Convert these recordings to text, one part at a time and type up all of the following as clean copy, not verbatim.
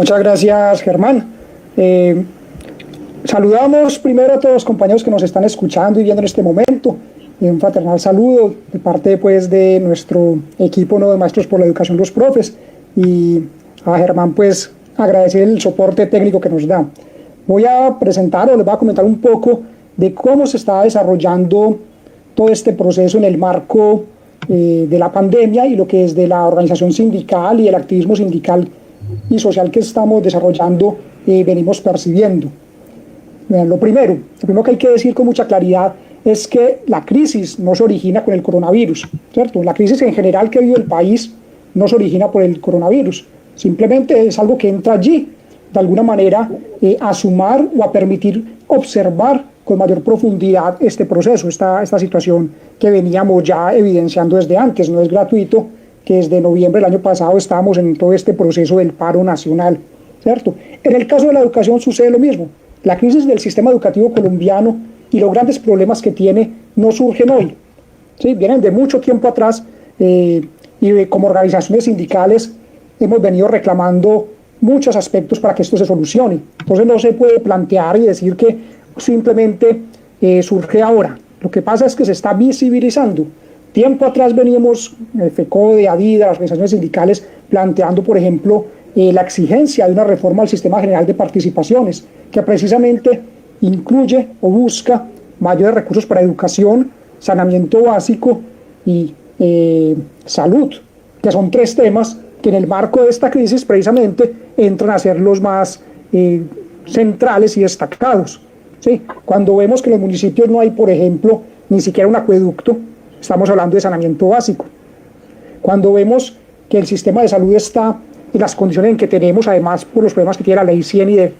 Muchas gracias, Germán. Saludamos primero a todos los compañeros que nos están escuchando y viendo en este momento. Un fraternal saludo de parte pues, de nuestro equipo, ¿no?, de Maestros por la Educación, los profes. Y a Germán, pues, agradecer el soporte técnico que nos da. Voy a presentar o les voy a comentar un poco de cómo se está desarrollando todo este proceso en el marco de la pandemia y lo que es de la organización sindical y el activismo sindical y social que estamos desarrollando venimos percibiendo. Lo primero que hay que decir con mucha claridad es que la crisis no se origina con el coronavirus, ¿cierto? La crisis en general que vive el país no se origina por el coronavirus, simplemente es algo que entra allí, de alguna manera, a sumar o a permitir observar con mayor profundidad este proceso, esta situación que veníamos ya evidenciando desde antes. No es gratuito que desde noviembre del año pasado estábamos en todo este proceso del paro nacional, ¿cierto? En el caso de la educación sucede lo mismo. La crisis del sistema educativo colombiano y los grandes problemas que tiene no surgen hoy, ¿sí? Vienen de mucho tiempo atrás y como organizaciones sindicales hemos venido reclamando muchos aspectos para que esto se solucione. Entonces no se puede plantear y decir que simplemente surge ahora. Lo que pasa es que se está visibilizando. Tiempo atrás veníamos, FECODE, ADIDA, las organizaciones sindicales, planteando, por ejemplo, la exigencia de una reforma al sistema general de participaciones, que precisamente incluye o busca mayores recursos para educación, saneamiento básico y salud, que son tres temas que en el marco de esta crisis precisamente entran a ser los más centrales y destacados, ¿sí? Cuando vemos que en los municipios no hay, por ejemplo, ni siquiera un acueducto, estamos hablando de saneamiento básico. Cuando vemos que el sistema de salud está en las condiciones en que tenemos, además por los problemas que tiene la ley 100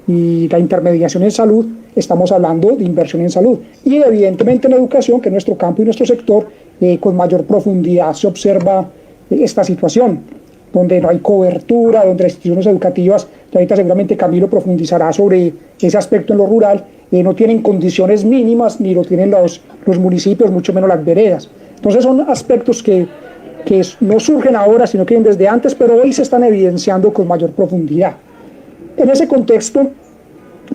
y la intermediación en salud, estamos hablando de inversión en salud. Y evidentemente en educación, que es nuestro campo y nuestro sector, con mayor profundidad se observa esta situación, donde no hay cobertura, donde las instituciones educativas, ahorita seguramente Camilo profundizará sobre ese aspecto en lo rural, no tienen condiciones mínimas, ni lo tienen los municipios, mucho menos las veredas. Entonces son aspectos que no surgen ahora, sino que vienen desde antes, pero hoy se están evidenciando con mayor profundidad. En ese contexto,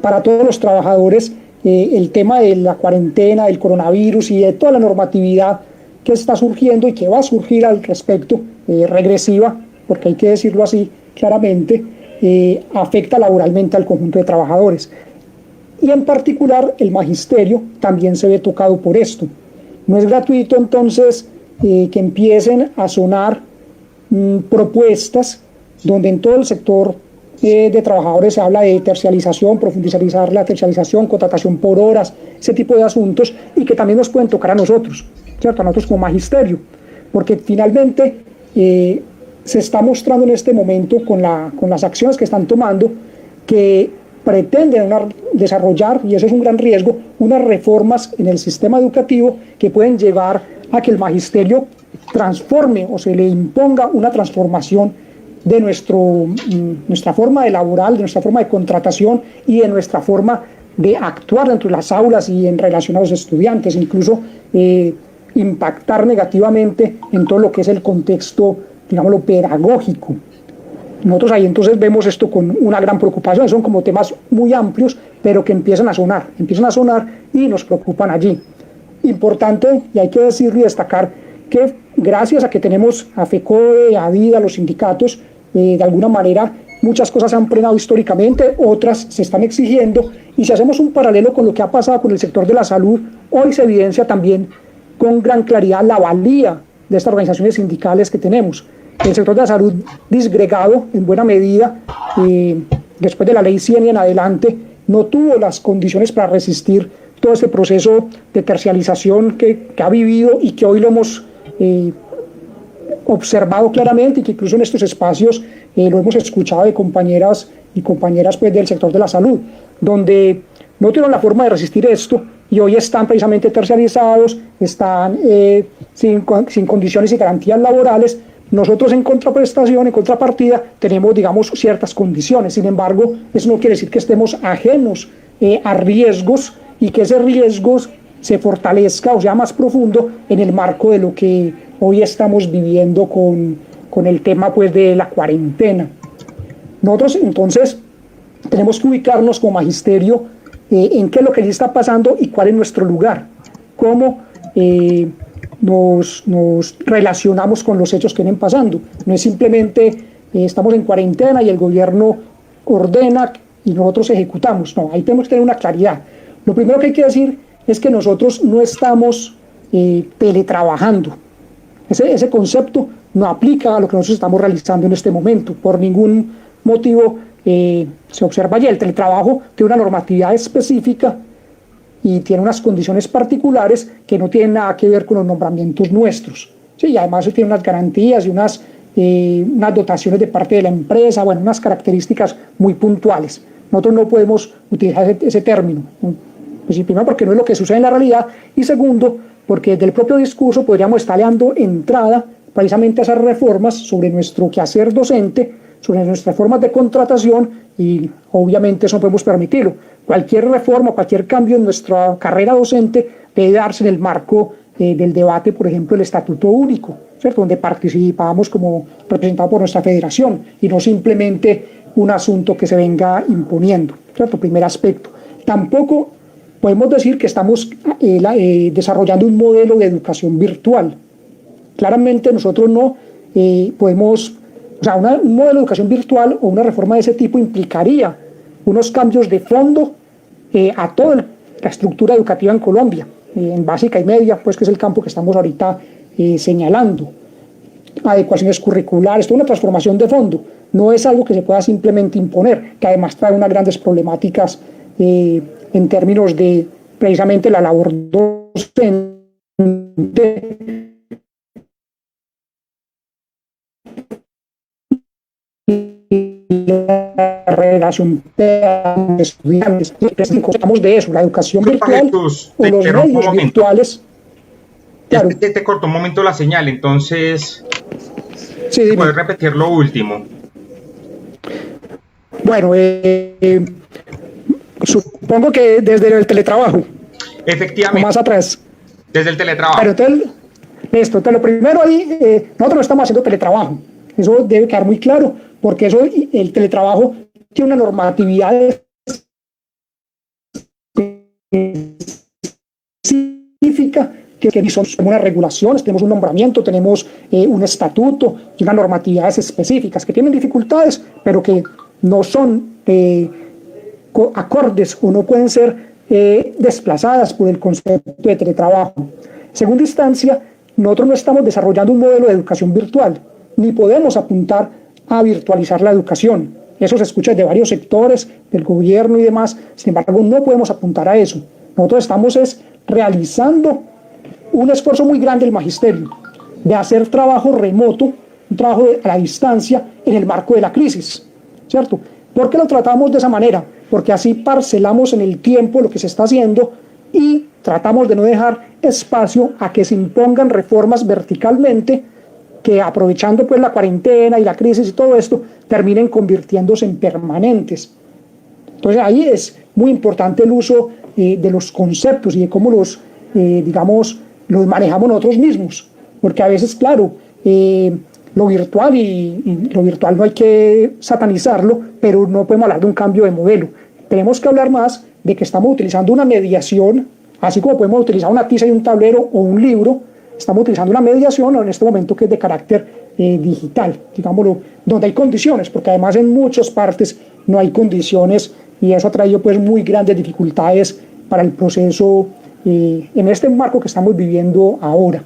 para todos los trabajadores, el tema de la cuarentena, del coronavirus y de toda la normatividad que está surgiendo y que va a surgir al respecto, regresiva, porque hay que decirlo así claramente, afecta laboralmente al conjunto de trabajadores. Y en particular el magisterio también se ve tocado por esto. No es gratuito entonces que empiecen a sonar propuestas donde en todo el sector de trabajadores se habla de tercialización, profundizar la tercialización, contratación por horas, ese tipo de asuntos, y que también nos pueden tocar a nosotros, ¿cierto? A nosotros como magisterio, porque finalmente se está mostrando en este momento con las acciones que están tomando que pretenden desarrollar, y eso es un gran riesgo, unas reformas en el sistema educativo que pueden llevar a que el magisterio transforme o se le imponga una transformación de nuestra forma de laboral, de nuestra forma de contratación y de nuestra forma de actuar dentro de las aulas y en relación a los estudiantes, incluso impactar negativamente en todo lo que es el contexto, digámoslo, pedagógico. Nosotros ahí entonces vemos esto con una gran preocupación, son como temas muy amplios, pero que empiezan a sonar y nos preocupan allí. Importante, y hay que decirlo y destacar, que gracias a que tenemos a FECODE, a ADIDA, los sindicatos, de alguna manera muchas cosas se han frenado históricamente, otras se están exigiendo, y si hacemos un paralelo con lo que ha pasado con el sector de la salud, hoy se evidencia también con gran claridad la valía de estas organizaciones sindicales que tenemos. El sector de la salud disgregado en buena medida, después de la ley 100 y en adelante, no tuvo las condiciones para resistir todo este proceso de tercialización que ha vivido y que hoy lo hemos observado claramente, y que incluso en estos espacios lo hemos escuchado de compañeras y compañeras pues, del sector de la salud, donde no tuvieron la forma de resistir esto y hoy están precisamente tercializados, están sin condiciones y garantías laborales. Nosotros en contraprestación, en contrapartida, tenemos, digamos, ciertas condiciones. Sin embargo, eso no quiere decir que estemos ajenos a riesgos y que ese riesgo se fortalezca o sea más profundo en el marco de lo que hoy estamos viviendo con el tema pues, de la cuarentena. Nosotros entonces tenemos que ubicarnos como magisterio en qué es lo que allí está pasando y cuál es nuestro lugar, cómo nos relacionamos con los hechos que vienen pasando. No es simplemente estamos en cuarentena y el gobierno ordena y nosotros ejecutamos. No, ahí tenemos que tener una claridad. Lo primero que hay que decir es que nosotros no estamos teletrabajando. Ese concepto no aplica a lo que nosotros estamos realizando en este momento. Por ningún motivo se observa ya el teletrabajo tiene una normatividad específica y tiene unas condiciones particulares que no tienen nada que ver con los nombramientos nuestros. Sí, y además tiene unas garantías y unas dotaciones de parte de la empresa, bueno, unas características muy puntuales. Nosotros no podemos utilizar ese término. Pues, primero, porque no es lo que sucede en la realidad, y segundo, porque desde el propio discurso podríamos estar dando entrada precisamente a esas reformas sobre nuestro quehacer docente, sobre nuestras formas de contratación, y obviamente eso no podemos permitirlo. Cualquier reforma, cualquier cambio en nuestra carrera docente debe darse en el marco del debate, por ejemplo, del Estatuto Único, ¿cierto?, donde participamos como representados por nuestra federación, y no simplemente un asunto que se venga imponiendo, ¿cierto? Primer aspecto. Tampoco podemos decir que estamos desarrollando un modelo de educación virtual. Claramente nosotros no podemos, o sea, un modelo de educación virtual o una reforma de ese tipo implicaría unos cambios de fondo a toda la estructura educativa en Colombia, en básica y media, pues que es el campo que estamos ahorita señalando. Adecuaciones curriculares, toda una transformación de fondo. No es algo que se pueda simplemente imponer, que además trae unas grandes problemáticas en términos de precisamente la labor docente, la relación de estudiantes. Estamos de eso, la educación virtual o los medios virtuales. Claro. Te cortó un momento la señal, entonces sí, ¿puedes repetir lo último? Bueno, supongo que desde el teletrabajo. Efectivamente. O más atrás. Desde el teletrabajo. Pero entonces lo primero ahí, nosotros no estamos haciendo teletrabajo. Eso debe quedar muy claro, porque el teletrabajo tiene una normatividad específica que son unas regulaciones, tenemos un nombramiento, tenemos un estatuto y unas normatividades específicas que tienen dificultades, pero que no son acordes o no pueden ser desplazadas por el concepto de teletrabajo. En segunda instancia, nosotros no estamos desarrollando un modelo de educación virtual, ni podemos apuntar a virtualizar la educación. Eso se escucha de varios sectores, del gobierno y demás, sin embargo no podemos apuntar a eso. Nosotros estamos realizando un esfuerzo muy grande del magisterio de hacer trabajo remoto, un trabajo a la distancia en el marco de la crisis, ¿cierto? ¿Por qué lo tratamos de esa manera? Porque así parcelamos en el tiempo lo que se está haciendo y tratamos de no dejar espacio a que se impongan reformas verticalmente que, aprovechando pues la cuarentena y la crisis y todo esto, terminen convirtiéndose en permanentes. Entonces ahí es muy importante el uso de los conceptos y de cómo los manejamos nosotros mismos, porque a veces, claro, lo virtual y lo virtual no hay que satanizarlo, pero no podemos hablar de un cambio de modelo. Tenemos que hablar más de que estamos utilizando una mediación, así como podemos utilizar una tiza y un tablero o un libro, estamos utilizando una mediación en este momento que es de carácter digital, digámoslo, donde hay condiciones, porque además en muchas partes no hay condiciones y eso ha traído pues muy grandes dificultades para el proceso en este marco que estamos viviendo ahora.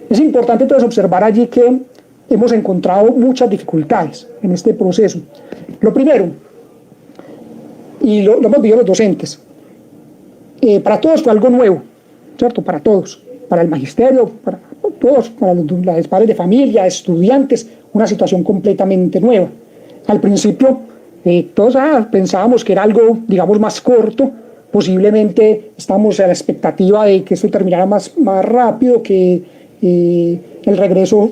Es importante entonces observar allí que hemos encontrado muchas dificultades en este proceso. Lo primero, y lo hemos vivido los docentes, para todos fue algo nuevo, ¿cierto? Para todos, para el magisterio, para todos, para los padres de familia, estudiantes, una situación completamente nueva. Al principio todos pensábamos que era algo, digamos, más corto. Posiblemente estamos a la expectativa de que esto terminara más rápido, que el regreso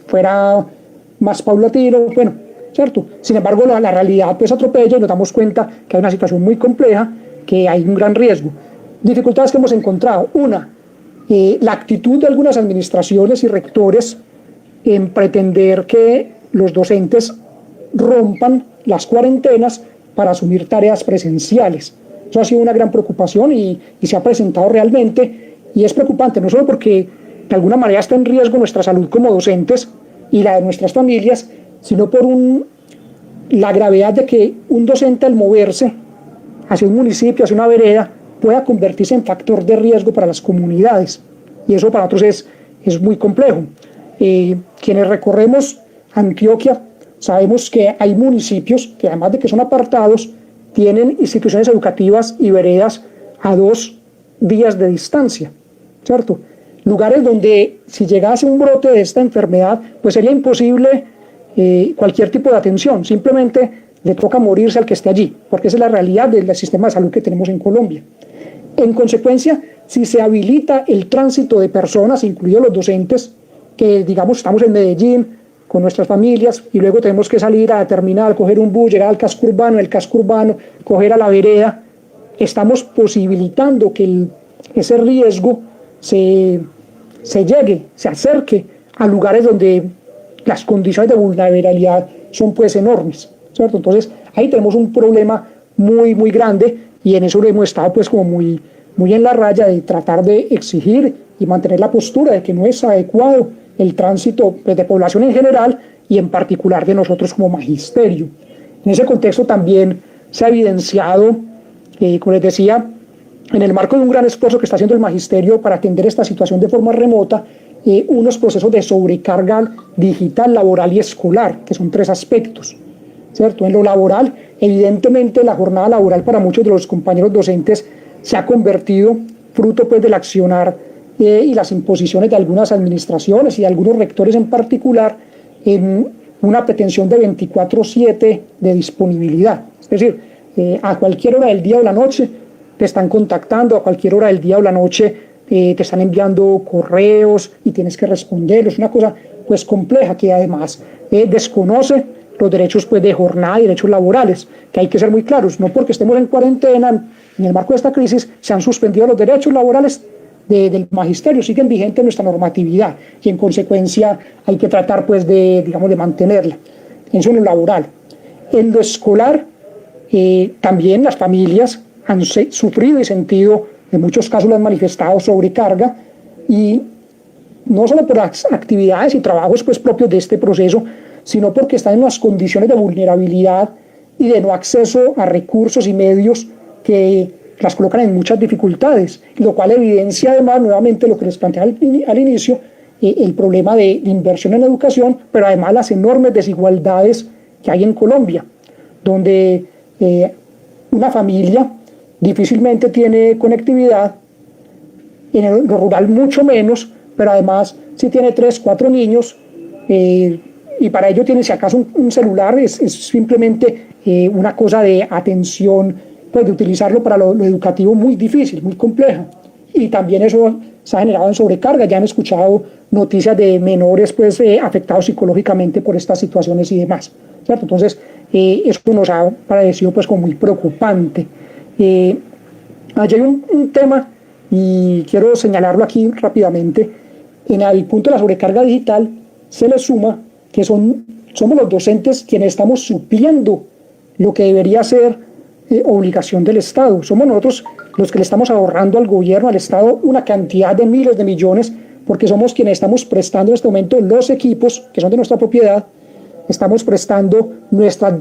fuera más paulatino, bueno, ¿cierto? Sin embargo, la realidad pues atropella y nos damos cuenta que hay una situación muy compleja, que hay un gran riesgo. Dificultades que hemos encontrado. Una, la actitud de algunas administraciones y rectores en pretender que los docentes rompan las cuarentenas para asumir tareas presenciales. Eso ha sido una gran preocupación y se ha presentado realmente, y es preocupante no solo porque de alguna manera está en riesgo nuestra salud como docentes y la de nuestras familias, sino por la gravedad de que un docente al moverse hacia un municipio, hacia una vereda, pueda convertirse en factor de riesgo para las comunidades, y eso para nosotros es muy complejo. Quienes recorremos Antioquia sabemos que hay municipios que, además de que son apartados, tienen instituciones educativas y veredas a 2 días de distancia, ¿cierto? Lugares donde si llegase un brote de esta enfermedad, pues sería imposible cualquier tipo de atención, simplemente le toca morirse al que esté allí, porque esa es la realidad del sistema de salud que tenemos en Colombia. En consecuencia, si se habilita el tránsito de personas, incluidos los docentes, que digamos estamos en Medellín con nuestras familias y luego tenemos que salir a la terminal, coger un bus, llegar al casco urbano, del casco urbano, coger a la vereda, estamos posibilitando que ese riesgo se acerque a lugares donde las condiciones de vulnerabilidad son pues enormes, ¿cierto? Entonces ahí tenemos un problema muy, muy grande, y en eso hemos estado pues como muy, muy en la raya de tratar de exigir y mantener la postura de que no es adecuado el tránsito de población en general y en particular de nosotros como magisterio. En ese contexto también se ha evidenciado, como les decía, en el marco de un gran esfuerzo que está haciendo el magisterio para atender esta situación de forma remota, unos procesos de sobrecarga digital, laboral y escolar, que son 3 aspectos, ¿cierto? En lo laboral, evidentemente la jornada laboral para muchos de los compañeros docentes se ha convertido, fruto pues del accionar y las imposiciones de algunas administraciones y de algunos rectores en particular, en una pretensión de 24/7 de disponibilidad. Es decir, a cualquier hora del día o la noche te están contactando, a cualquier hora del día o la noche te están enviando correos y tienes que responderlos. Es una cosa pues compleja que además desconoce los derechos pues de jornada y derechos laborales, que hay que ser muy claros. No porque estemos en cuarentena, en el marco de esta crisis, se han suspendido los derechos laborales del magisterio, siguen vigentes nuestra normatividad, y en consecuencia hay que tratar pues de mantenerla. Eso en lo laboral. En lo escolar, también las familias han sufrido y sentido, en muchos casos lo han manifestado, sobrecarga, y no solo por las actividades y trabajos pues propios de este proceso, sino porque están en unas condiciones de vulnerabilidad y de no acceso a recursos y medios que las colocan en muchas dificultades, lo cual evidencia además nuevamente lo que les planteaba al inicio, el problema de inversión en educación, pero además las enormes desigualdades que hay en Colombia, donde una familia difícilmente tiene conectividad, en lo rural mucho menos, pero además si tiene 3, 4 niños, y para ello tiene si acaso un celular, es simplemente una cosa de atención, pues de utilizarlo para lo educativo muy difícil, muy compleja, y también eso se ha generado en sobrecarga. Ya han escuchado noticias de menores pues afectados psicológicamente por estas situaciones y demás, ¿cierto? Entonces eso nos ha parecido pues como muy preocupante. Allí hay un tema, y quiero señalarlo aquí rápidamente. En el punto de la sobrecarga digital se le suma que somos los docentes quienes estamos supliendo lo que debería ser obligación del Estado. Somos nosotros los que le estamos ahorrando al gobierno, al Estado, una cantidad de miles de millones, porque somos quienes estamos prestando en este momento los equipos que son de nuestra propiedad, estamos prestando nuestra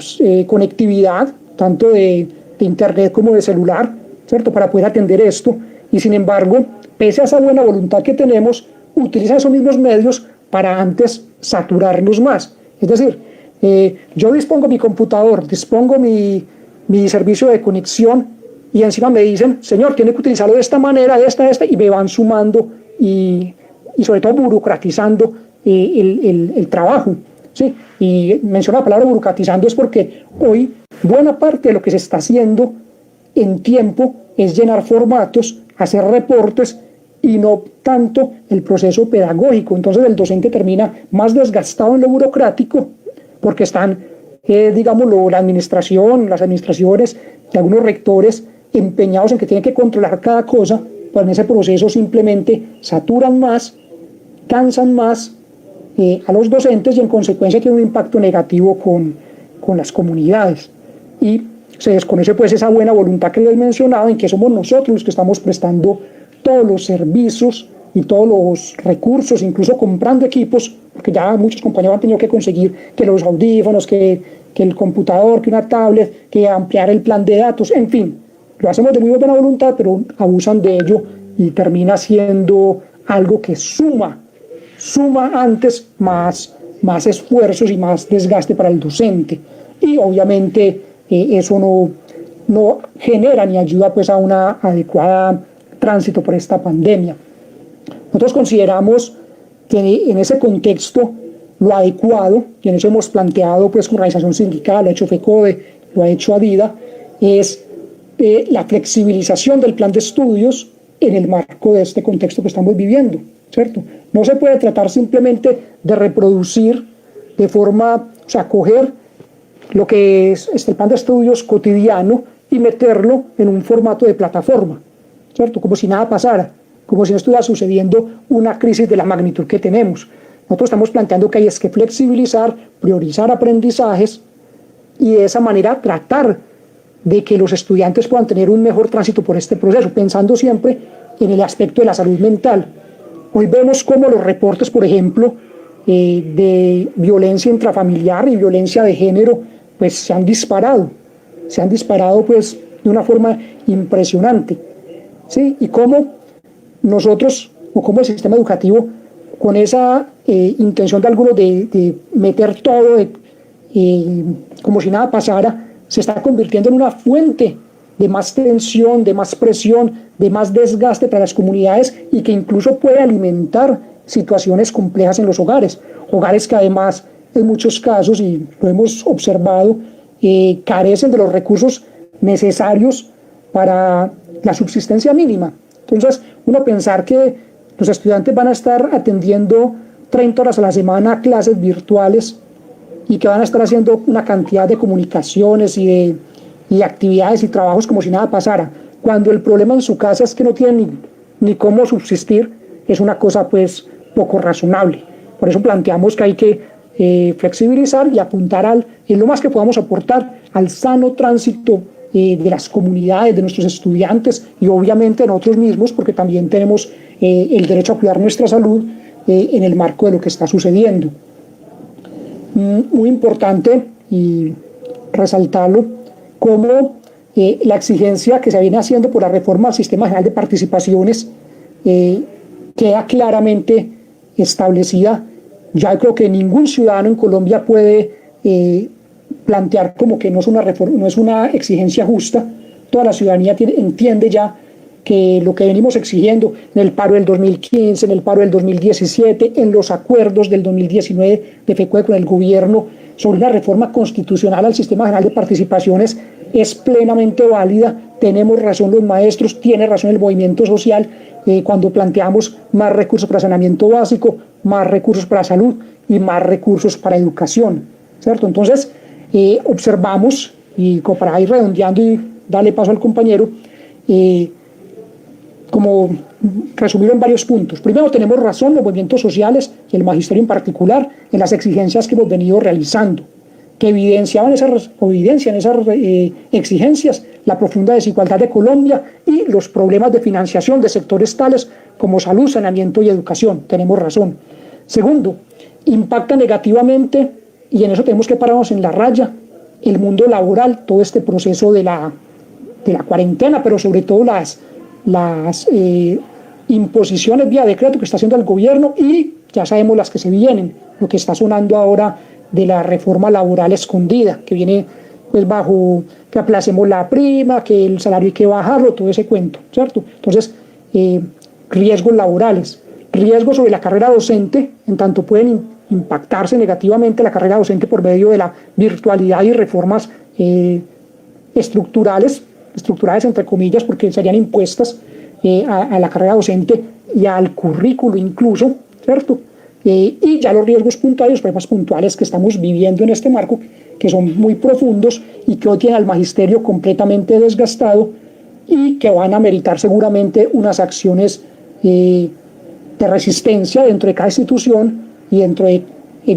conectividad, tanto de internet como de celular, ¿cierto?, para poder atender esto, y sin embargo, pese a esa buena voluntad que tenemos, utilizan esos mismos medios para antes saturarnos más. Es decir, yo dispongo mi computador, dispongo mi servicio de conexión, y encima me dicen, señor, tiene que utilizarlo de esta manera, de esta, y me van sumando y sobre todo burocratizando el trabajo, ¿sí? Y menciono la palabra burocratizando es porque hoy buena parte de lo que se está haciendo en tiempo es llenar formatos, hacer reportes, y no tanto el proceso pedagógico. Entonces el docente termina más desgastado en lo burocrático, porque están, digámoslo, las administraciones y algunos rectores empeñados en que tienen que controlar cada cosa, pero en ese proceso simplemente saturan más, cansan más a los docentes, y en consecuencia tiene un impacto negativo con con las comunidades. Y se desconoce pues esa buena voluntad que les mencionaba, en que somos nosotros los que estamos prestando todos los servicios y todos los recursos, incluso comprando equipos, porque ya muchos compañeros han tenido que conseguir que los audífonos, que el computador, que una tablet, que ampliar el plan de datos, en fin, lo hacemos de muy buena voluntad, pero abusan de ello y termina siendo algo que suma antes más esfuerzos y más desgaste para el docente. Y obviamente eso no genera ni ayuda pues a una adecuada tránsito por esta pandemia. Nosotros consideramos que en ese contexto lo adecuado, y en eso hemos planteado pues con organización sindical, lo ha hecho FECODE, lo ha hecho ADIDA, es la flexibilización del plan de estudios en el marco de este contexto que estamos viviendo, ¿cierto? No se puede tratar simplemente de reproducir de forma, o sea, coger lo que es el plan de estudios cotidiano y meterlo en un formato de plataforma, ¿cierto? Como si nada pasara, como si no estuviera sucediendo una crisis de la magnitud que tenemos. Nosotros estamos planteando que hay que flexibilizar, priorizar aprendizajes y de esa manera tratar de que los estudiantes puedan tener un mejor tránsito por este proceso, pensando siempre en el aspecto de la salud mental. Hoy vemos cómo los reportes, por ejemplo, de violencia intrafamiliar y violencia de género, pues se han disparado pues de una forma impresionante, ¿sí? Y cómo nosotros, o cómo el sistema educativo, con esa intención de algunos de meter todo como si nada pasara, se está convirtiendo en una fuente de más tensión, de más presión, de más desgaste para las comunidades y que incluso puede alimentar situaciones complejas en los hogares que además en muchos casos, y lo hemos observado, carecen de los recursos necesarios para la subsistencia mínima. Entonces, uno pensar que los estudiantes van a estar atendiendo 30 horas a la semana clases virtuales y que van a estar haciendo una cantidad de comunicaciones y actividades y trabajos como si nada pasara, cuando el problema en su casa es que no tienen ni cómo subsistir, es una cosa pues poco razonable. Por eso planteamos que hay que flexibilizar y apuntar en lo más que podamos aportar al sano tránsito de las comunidades, de nuestros estudiantes y obviamente nosotros mismos, porque también tenemos el derecho a cuidar nuestra salud en el marco de lo que está sucediendo. Muy importante y resaltarlo, como la exigencia que se viene haciendo por la reforma al Sistema General de Participaciones queda claramente establecida. Ya creo que ningún ciudadano en Colombia puede plantear como que no es una reforma, no es una exigencia justa. Toda la ciudadanía entiende ya que lo que venimos exigiendo en el paro del 2015, en el paro del 2017, en los acuerdos del 2019 de FECODE con el gobierno sobre una reforma constitucional al Sistema General de Participaciones es plenamente válida. Tenemos razón los maestros, tiene razón el movimiento social cuando planteamos más recursos para saneamiento básico, más recursos para salud y más recursos para educación, ¿cierto? Entonces, observamos, y como para ir redondeando y darle paso al compañero, como resumirlo en varios puntos. Primero, tenemos razón los movimientos sociales y el magisterio en particular en las exigencias que hemos venido realizando, que evidencian esas exigencias la profunda desigualdad de Colombia y los problemas de financiación de sectores tales como salud, saneamiento y educación. Tenemos razón. Segundo, impacta negativamente, y en eso tenemos que pararnos en la raya, el mundo laboral, todo este proceso de la cuarentena, pero sobre todo las imposiciones vía decreto que está haciendo el gobierno, y ya sabemos las que se vienen, lo que está sonando ahora de la reforma laboral escondida, que viene pues bajo que aplacemos la prima, que el salario hay que bajarlo, todo ese cuento, ¿cierto? Entonces, riesgos laborales, riesgos sobre la carrera docente, en tanto pueden impactarse negativamente la carrera docente por medio de la virtualidad y reformas estructurales entre comillas, porque serían impuestas a la carrera docente y al currículo incluso, ¿cierto? Y ya los riesgos puntuales, problemas puntuales que estamos viviendo en este marco, que son muy profundos y que hoy tienen al magisterio completamente desgastado y que van a meritar seguramente unas acciones de resistencia dentro de cada institución y dentro del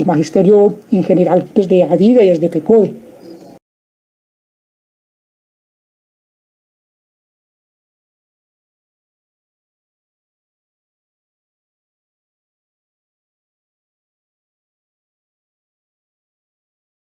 magisterio en general, desde ADIDA y desde FECODE.